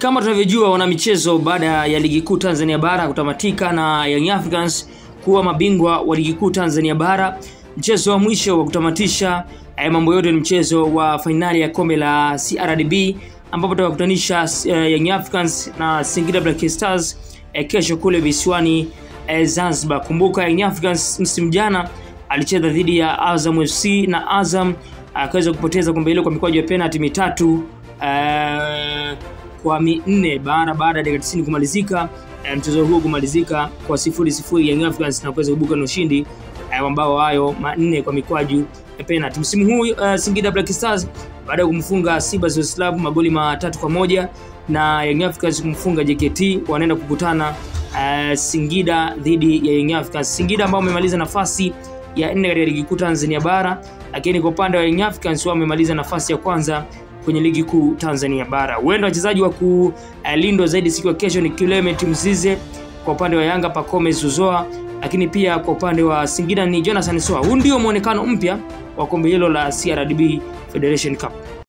Kama tunavyojua, wana michezo baada ya ligi kuu Tanzania bara kutamatika na Young Africans kuwa mabingwa wa ligi kuu Tanzania bara. Mchezo wa mwisho wa kutamatisha mambo yote ni mchezo wa finali ya kombe la CRDB ambapo tutakutanisha Young Africans na Singida Black Stars kesho kule visiwani Zanzibar. Kumbuka Young Africans msimu jana alicheza dhidi ya Azam FC na Azam akaweza kupoteza kombe hilo kwa mikwaju ya penalty mitatu kwa 4 baada ya dakika 90 kumalizika. Mchezo huo kumalizika kwa 0-0 Young Africans na kuweza kuibuka na ushindi ambao hayo 4 kwa mikwaju ya penalty. Msimu huu Singida Black Stars baada ya kumfunga Simba Sports Club magoli 3-1 na Young Africans kumfunga JKT, wanaenda kukutana Singida dhidi ya Young Africans. Singida ambao wamemaliza nafasi ya 4 katika ligi kuu Tanzania bara, lakini kwa upande wa Young Africans wao wamemaliza nafasi ya kwanza kwenye ligi kuu Tanzania bara. Huenda wachezaji wa kulindwa zaidi siku ya kesho ni Clement Mzize, kwa upande wa Yanga Pacome Zouzoua, lakini pia kwa upande wa Singida ni Jonathan Soa. Huu ndio muonekano mpya wa kombe hilo la CRDB Federation Cup.